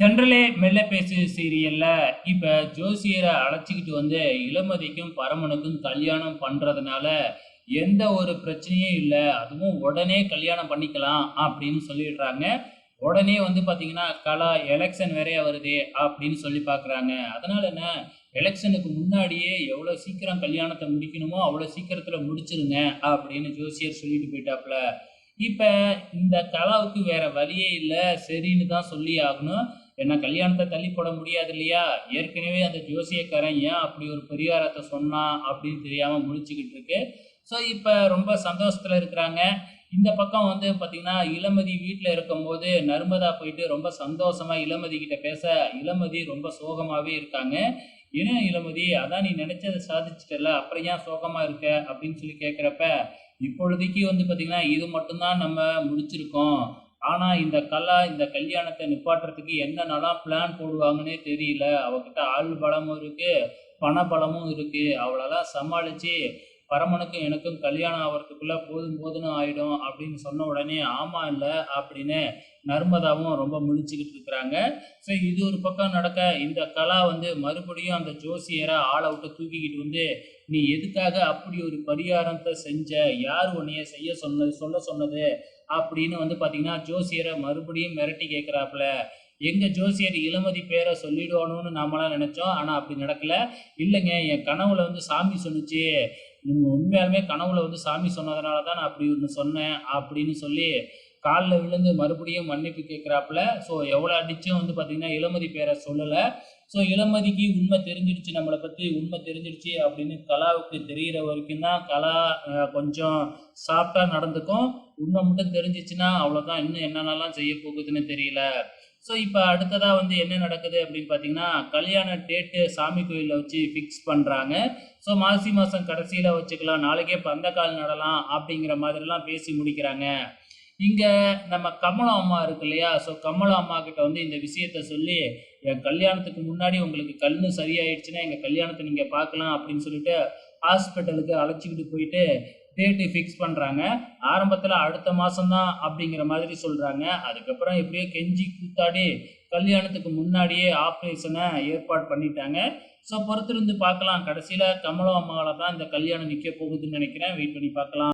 தென்றலே மெல்ல பேசு சீரியல்ல இப்ப ஜோசியரை அழைச்சிக்கிட்டு வந்து இளமதிக்கும் பரமனுக்கும் கல்யாணம் பண்றதுனால எந்த ஒரு பிரச்சனையும் இல்லை, அதுவும் உடனே கல்யாணம் பண்ணிக்கலாம் அப்படின்னு சொல்லிடுறாங்க. உடனே வந்து பாத்தீங்கன்னா கலா எலெக்ஷன் வேறையா வருது அப்படின்னு சொல்லி பாக்குறாங்க. அதனால என்ன, எலெக்ஷனுக்கு முன்னாடியே எவ்வளவு சீக்கிரம் கல்யாணத்தை முடிக்கணுமோ அவ்வளவு சீக்கிரத்துல முடிச்சிருங்க அப்படின்னு ஜோசியர் சொல்லிட்டு போயிட்டாப்ல. இப்ப இந்த கலாவுக்கு வேற வழியே இல்ல, சரின்னு தான் சொல்லி ஆகணும். ஏன்னா கல்யாணத்தை தள்ளி போட முடியாது இல்லையா? ஏற்கனவே அந்த ஜோசியக்காரன் ஏன் அப்படி ஒரு பரிகாரத்தை சொன்னான் அப்படின்னு தெரியாம முழிச்சுக்கிட்டு இருக்கு. ஸோ இப்ப ரொம்ப சந்தோஷத்துல இருக்கிறாங்க. இந்த பக்கம் வந்து பாத்தீங்கன்னா இளமதி வீட்டுல இருக்கும்போது நர்மதா போயிட்டு ரொம்ப சந்தோஷமா இளமதி கிட்ட பேச, இளமதி ரொம்ப சோகமாவே இருக்காங்க. "ஏன் இளமதி, அதான் நீ நினைச்சதை சாதிச்சிட்டல, அப்புறம் ஏன் சோகமா இருக்க?" அப்படின்னு சொல்லி கேட்கிறப்ப, இப்பொழுதைக்கு வந்து பாத்தீங்கன்னா இது மட்டும்தான் நம்ம முடிச்சிருக்கோம். ஆனா இந்த கலா இந்த கல்யாணத்தை நிப்பாட்டுறதுக்கு என்னென்னலாம் பிளான் போடுவாங்கன்னே தெரியல. அவகிட்ட ஆள் பலமும் இருக்கு, பண பலமும் இருக்கு. அவளெல்லாம் சமாளிச்சு பரமனுக்கும் எனக்கும் கல்யாணம் ஆவறதுக்குள்ள போதும் போதும்னு ஆயிடும் அப்படின்னு சொன்ன உடனே, ஆமா இல்ல அப்படின்னு நர்மதாவும் ரொம்ப முழிச்சுக்கிட்டு இருக்கிறாங்க. ஸோ இது ஒரு பக்கம் நடக்க, இந்த கலா வந்து மறுபடியும் அந்த ஜோசியரை ஆளை விட்டு தூக்கிக்கிட்டு வந்து, "நீ எதுக்காக அப்படி ஒரு பரிகாரத்தை செஞ்ச? யார் உன்னைய செய்ய சொன்னது, சொல்ல சொன்னது?" அப்படின்னு வந்து பாத்தீங்கன்னா ஜோசியரை மறுபடியும் மிரட்டி கேட்கிறாப்புல. எங்க ஜோசியர் இளமதி பேரை சொல்லிடுவானோன்னு நாமெல்லாம் நினைச்சோம். ஆனா அப்படி நடக்கல. "இல்லைங்க, என் கனவுல வந்து சாமி சொன்னுச்சு. நீங்க உண்மையாலுமே கனவுல வந்து சாமி சொன்னதுனால தான் நான் அப்படி ஒண்ணு சொன்னேன்" அப்படின்னு சொல்லி காலில் விழுந்து மறுபடியும் மன்னிப்பு கேட்கிறாப்புல. ஸோ எவ்வளோ அடிச்சும் வந்து பாத்தீங்கன்னா இளமதி பேரை சொல்லல. ஸோ இளமதிக்கு உண்மை தெரிஞ்சிடுச்சு, நம்மளை பத்தி உண்மை தெரிஞ்சிடுச்சு அப்படின்னு கலாவுக்கு தெரிகிற வரைக்கும் தான் கலா கொஞ்சம் சாஃப்டா நடந்துக்கும். உண்மை மட்டும் தெரிஞ்சிச்சுன்னா அவ்வளோதான், இன்னும் என்னென்னலாம் செய்ய போகுதுன்னு தெரியல. ஸோ இப்போ அடுத்ததா வந்து என்ன நடக்குது அப்படின்னு பார்த்தீங்கன்னா, கல்யாண டேட்டு சாமி கோயிலில் வச்சு ஃபிக்ஸ் பண்ணுறாங்க. ஸோ மாசி மாதம் கடைசியில் வச்சுக்கலாம், நாளைக்கே பந்தக்கால் நடலாம் அப்படிங்கிற மாதிரிலாம் பேசி முடிக்கிறாங்க. இங்க நம்ம கமலம் அம்மா இருக்கு இல்லையா? ஸோ கமலம் அம்மா கிட்ட வந்து இந்த விஷயத்த சொல்லி, "என் கல்யாணத்துக்கு முன்னாடி உங்களுக்கு கண்ணு சரியாயிடுச்சுன்னா, எங்க கல்யாணத்த நீங்க பார்க்கலாம்" அப்படின்னு சொல்லிட்டு ஹாஸ்பிட்டலுக்கு அழைச்சுக்கிட்டு போயிட்டு டேட்டு ஃபிக்ஸ் பண்றாங்க. ஆரம்பத்துல அடுத்த மாசம் தான் அப்படிங்கிற மாதிரி சொல்றாங்க. அதுக்கப்புறம் எப்படியோ கெஞ்சி கூத்தாடி கல்யாணத்துக்கு முன்னாடியே ஆப்ரேஷன ஏற்பாடு பண்ணிட்டாங்க. ஸோ பொறுத்திருந்து பார்க்கலாம். கடைசியில கமலம் அம்மாவால தான் இந்த கல்யாணம் நிக்க போகுதுன்னு நினைக்கிறேன். வெயிட் பண்ணி பார்க்கலாம்.